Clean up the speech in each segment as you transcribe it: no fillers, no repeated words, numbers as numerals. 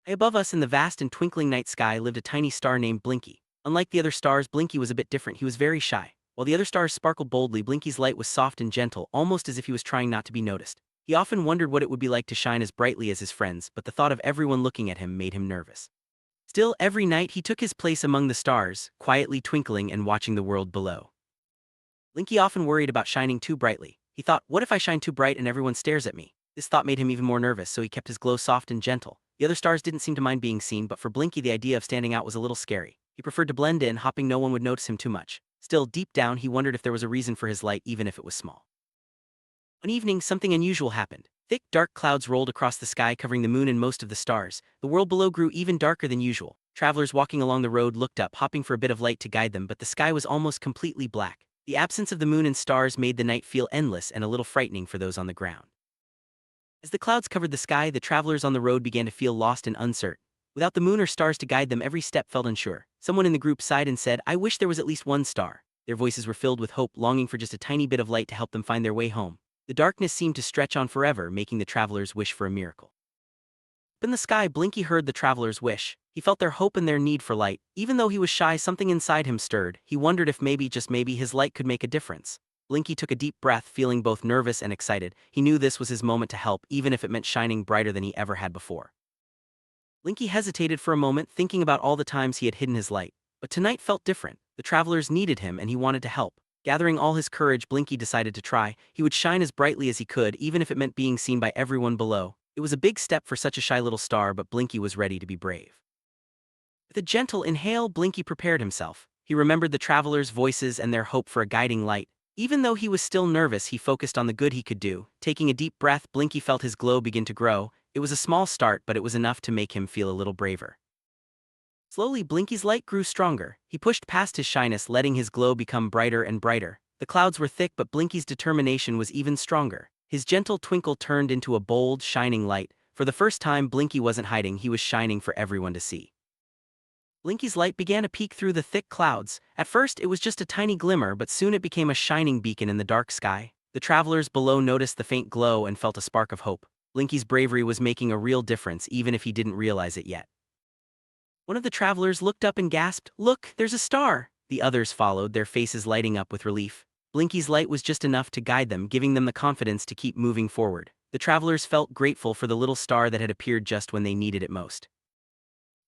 High above us in the vast and twinkling night sky lived a tiny star named Blinky. Unlike the other stars, Blinky was a bit different. He was very shy. While the other stars sparkled boldly, Blinky's light was soft and gentle, almost as if he was trying not to be noticed. He often wondered what it would be like to shine as brightly as his friends, but the thought of everyone looking at him made him nervous. Still, every night he took his place among the stars, quietly twinkling and watching the world below. Blinky often worried about shining too brightly. He thought, what if I shine too bright and everyone stares at me? This thought made him even more nervous, so he kept his glow soft and gentle. The other stars didn't seem to mind being seen, but for Blinky the idea of standing out was a little scary. He preferred to blend in, hoping no one would notice him too much. Still, deep down, he wondered if there was a reason for his light, even if it was small. One evening, something unusual happened. Thick, dark clouds rolled across the sky, covering the moon and most of the stars. The world below grew even darker than usual. Travelers walking along the road looked up, hoping for a bit of light to guide them, but the sky was almost completely black. The absence of the moon and stars made the night feel endless and a little frightening for those on the ground. As the clouds covered the sky, the travelers on the road began to feel lost and uncertain. Without the moon or stars to guide them, every step felt unsure. Someone in the group sighed and said, "I wish there was at least one star." Their voices were filled with hope, longing for just a tiny bit of light to help them find their way home. The darkness seemed to stretch on forever, making the travelers wish for a miracle. Up in the sky, Blinky heard the travelers' wish. He felt their hope and their need for light. Even though he was shy, something inside him stirred. He wondered if maybe, just maybe, his light could make a difference. Blinky took a deep breath, feeling both nervous and excited. He knew this was his moment to help, even if it meant shining brighter than he ever had before. Blinky hesitated for a moment, thinking about all the times he had hidden his light. But tonight felt different. The travelers needed him, and he wanted to help. Gathering all his courage, Blinky decided to try. He would shine as brightly as he could, even if it meant being seen by everyone below. It was a big step for such a shy little star, but Blinky was ready to be brave. With a gentle inhale, Blinky prepared himself. He remembered the travelers' voices and their hope for a guiding light. Even though he was still nervous, he focused on the good he could do. Taking a deep breath, Blinky felt his glow begin to grow. It was a small start, but it was enough to make him feel a little braver. Slowly, Blinky's light grew stronger. He pushed past his shyness, letting his glow become brighter and brighter. The clouds were thick, but Blinky's determination was even stronger. His gentle twinkle turned into a bold, shining light. For the first time, Blinky wasn't hiding, he was shining for everyone to see. Blinky's light began to peek through the thick clouds. At first, it was just a tiny glimmer, but soon it became a shining beacon in the dark sky. The travelers below noticed the faint glow and felt a spark of hope. Blinky's bravery was making a real difference, even if he didn't realize it yet. One of the travelers looked up and gasped, "Look, there's a star!" The others followed, their faces lighting up with relief. Blinky's light was just enough to guide them, giving them the confidence to keep moving forward. The travelers felt grateful for the little star that had appeared just when they needed it most.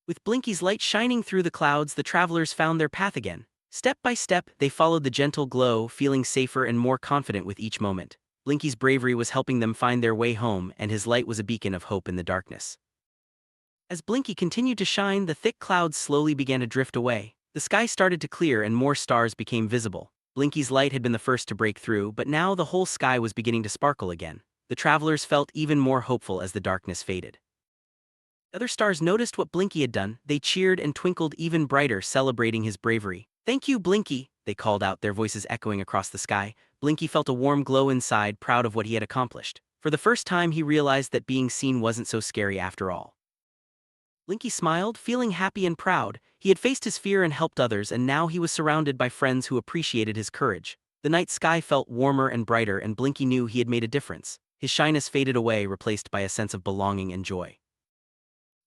With Blinky's light shining through the clouds, the travelers found their path again. Step by step, they followed the gentle glow, feeling safer and more confident with each moment. Blinky's bravery was helping them find their way home, and his light was a beacon of hope in the darkness. As Blinky continued to shine, the thick clouds slowly began to drift away. The sky started to clear and more stars became visible. Blinky's light had been the first to break through, but now the whole sky was beginning to sparkle again. The travelers felt even more hopeful as the darkness faded. Other stars noticed what Blinky had done. They cheered and twinkled even brighter, celebrating his bravery. "Thank you, Blinky," they called out, their voices echoing across the sky. Blinky felt a warm glow inside, proud of what he had accomplished. For the first time, he realized that being seen wasn't so scary after all. Blinky smiled, feeling happy and proud. He had faced his fear and helped others, and now he was surrounded by friends who appreciated his courage. The night sky felt warmer and brighter, and Blinky knew he had made a difference. His shyness faded away, replaced by a sense of belonging and joy.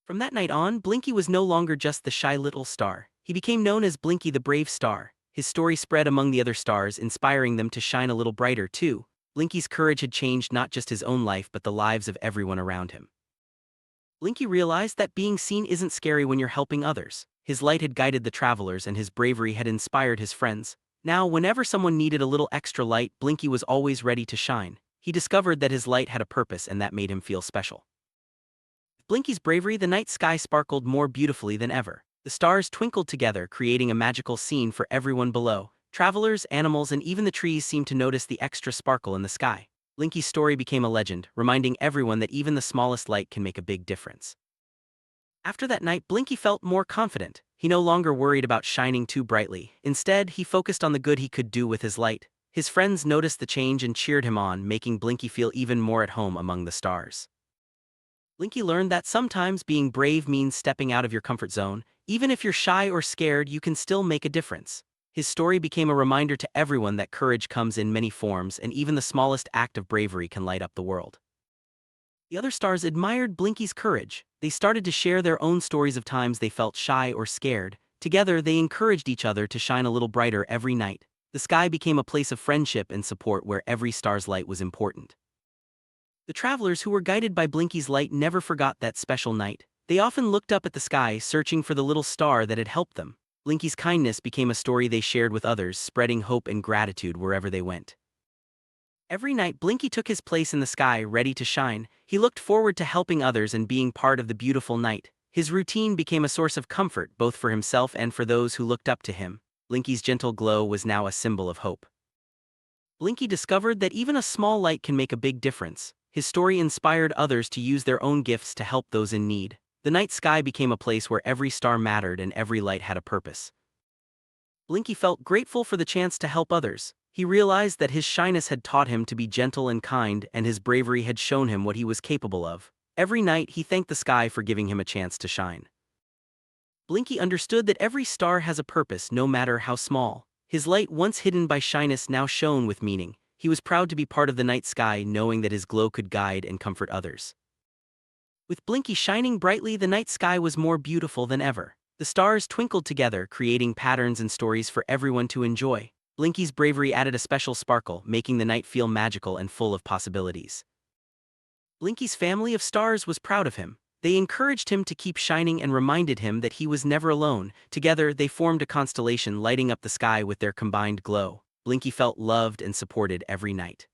From that night on, Blinky was no longer just the shy little star. He became known as Blinky the Brave Star. His story spread among the other stars, inspiring them to shine a little brighter too. Blinky's courage had changed not just his own life but the lives of everyone around him. Blinky realized that being seen isn't scary when you're helping others. His light had guided the travelers and his bravery had inspired his friends. Now, whenever someone needed a little extra light, Blinky was always ready to shine. He discovered that his light had a purpose, and that made him feel special. With Blinky's bravery, the night sky sparkled more beautifully than ever. The stars twinkled together, creating a magical scene for everyone below. Travelers, animals, and even the trees seemed to notice the extra sparkle in the sky. Blinky's story became a legend, reminding everyone that even the smallest light can make a big difference. After that night, Blinky felt more confident. He no longer worried about shining too brightly. Instead, he focused on the good he could do with his light. His friends noticed the change and cheered him on, making Blinky feel even more at home among the stars. Blinky learned that sometimes being brave means stepping out of your comfort zone. Even if you're shy or scared, you can still make a difference. His story became a reminder to everyone that courage comes in many forms, and even the smallest act of bravery can light up the world. The other stars admired Blinky's courage. They started to share their own stories of times they felt shy or scared. Together, they encouraged each other to shine a little brighter every night. The sky became a place of friendship and support where every star's light was important. The travelers who were guided by Blinky's light never forgot that special night. They often looked up at the sky, searching for the little star that had helped them. Blinky's kindness became a story they shared with others, spreading hope and gratitude wherever they went. Every night, Blinky took his place in the sky, ready to shine. He looked forward to helping others and being part of the beautiful night. His routine became a source of comfort, both for himself and for those who looked up to him. Blinky's gentle glow was now a symbol of hope. Blinky discovered that even a small light can make a big difference. His story inspired others to use their own gifts to help those in need. The night sky became a place where every star mattered and every light had a purpose. Blinky felt grateful for the chance to help others. He realized that his shyness had taught him to be gentle and kind, and his bravery had shown him what he was capable of. Every night, he thanked the sky for giving him a chance to shine. Blinky understood that every star has a purpose, no matter how small. His light, once hidden by shyness, now shone with meaning. He was proud to be part of the night sky, knowing that his glow could guide and comfort others. With Blinky shining brightly, the night sky was more beautiful than ever. The stars twinkled together, creating patterns and stories for everyone to enjoy. Blinky's bravery added a special sparkle, making the night feel magical and full of possibilities. Blinky's family of stars was proud of him. They encouraged him to keep shining and reminded him that he was never alone. Together, they formed a constellation, lighting up the sky with their combined glow. Blinky felt loved and supported every night.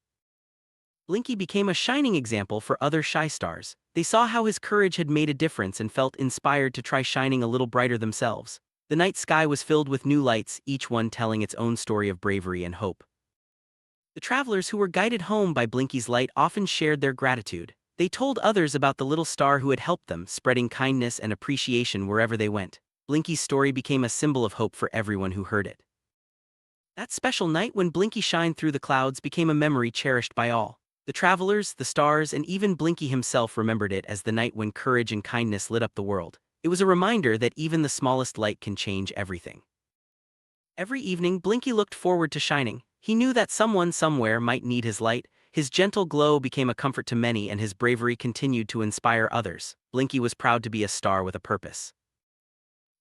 Blinky became a shining example for other shy stars. They saw how his courage had made a difference and felt inspired to try shining a little brighter themselves. The night sky was filled with new lights, each one telling its own story of bravery and hope. The travelers who were guided home by Blinky's light often shared their gratitude. They told others about the little star who had helped them, spreading kindness and appreciation wherever they went. Blinky's story became a symbol of hope for everyone who heard it. That special night when Blinky shined through the clouds became a memory cherished by all. The travelers, the stars, and even Blinky himself remembered it as the night when courage and kindness lit up the world. It was a reminder that even the smallest light can change everything. Every evening, Blinky looked forward to shining. He knew that someone somewhere might need his light. His gentle glow became a comfort to many, and his bravery continued to inspire others. Blinky was proud to be a star with a purpose.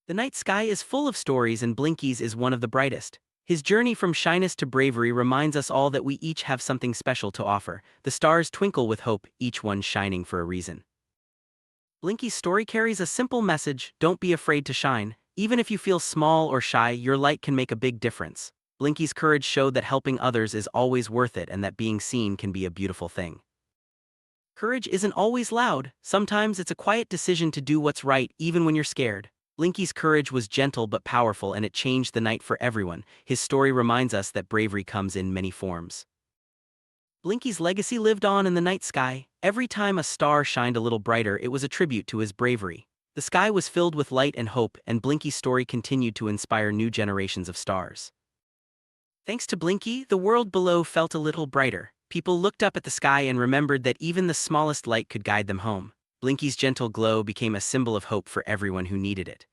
The night sky is full of stories, and Blinky's is one of the brightest. His journey from shyness to bravery reminds us all that we each have something special to offer. The stars twinkle with hope, each one shining for a reason. Blinky's story carries a simple message: don't be afraid to shine. Even if you feel small or shy, your light can make a big difference. Blinky's courage showed that helping others is always worth it and that being seen can be a beautiful thing. Courage isn't always loud. Sometimes it's a quiet decision to do what's right even when you're scared. Blinky's courage was gentle but powerful, and it changed the night for everyone. His story reminds us that bravery comes in many forms. Blinky's legacy lived on in the night sky. Every time a star shined a little brighter, it was a tribute to his bravery. The sky was filled with light and hope, and Blinky's story continued to inspire new generations of stars. Thanks to Blinky, the world below felt a little brighter. People looked up at the sky and remembered that even the smallest light could guide them home. Blinky's gentle glow became a symbol of hope for everyone who needed it.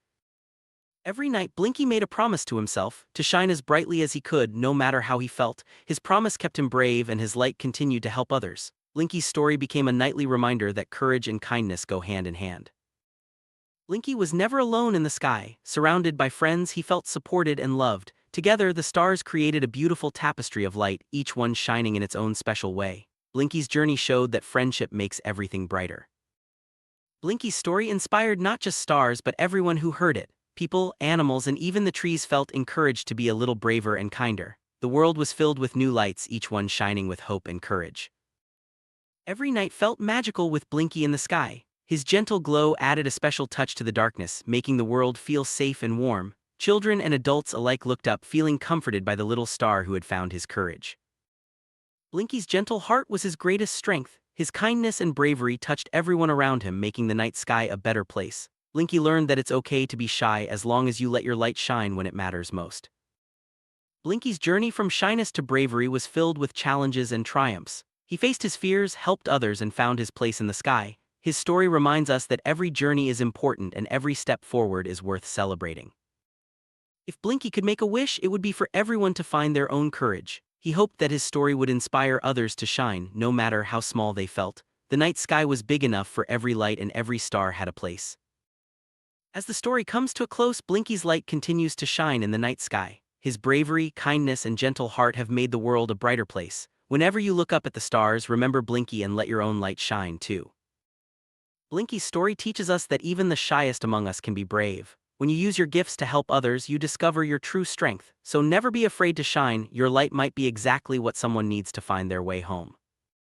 Every night, Blinky made a promise to himself to shine as brightly as he could, no matter how he felt. His promise kept him brave, and his light continued to help others. Blinky's story became a nightly reminder that courage and kindness go hand in hand. Blinky was never alone in the sky. Surrounded by friends, he felt supported and loved. Together, the stars created a beautiful tapestry of light, each one shining in its own special way. Blinky's journey showed that friendship makes everything brighter. Blinky's story inspired not just stars but everyone who heard it. People, animals, and even the trees felt encouraged to be a little braver and kinder. The world was filled with new lights, each one shining with hope and courage. Every night felt magical with Blinky in the sky. His gentle glow added a special touch to the darkness, making the world feel safe and warm. Children and adults alike looked up, feeling comforted by the little star who had found his courage. Blinky's gentle heart was his greatest strength. His kindness and bravery touched everyone around him, making the night sky a better place. Blinky learned that it's okay to be shy as long as you let your light shine when it matters most. Blinky's journey from shyness to bravery was filled with challenges and triumphs. He faced his fears, helped others, and found his place in the sky. His story reminds us that every journey is important and every step forward is worth celebrating. If Blinky could make a wish, it would be for everyone to find their own courage. He hoped that his story would inspire others to shine, no matter how small they felt. The night sky was big enough for every light and every star had a place. As the story comes to a close, Blinky's light continues to shine in the night sky. His bravery, kindness, and gentle heart have made the world a brighter place. Whenever you look up at the stars, remember Blinky and let your own light shine too. Blinky's story teaches us that even the shyest among us can be brave. When you use your gifts to help others, you discover your true strength. So never be afraid to shine. Your light might be exactly what someone needs to find their way home.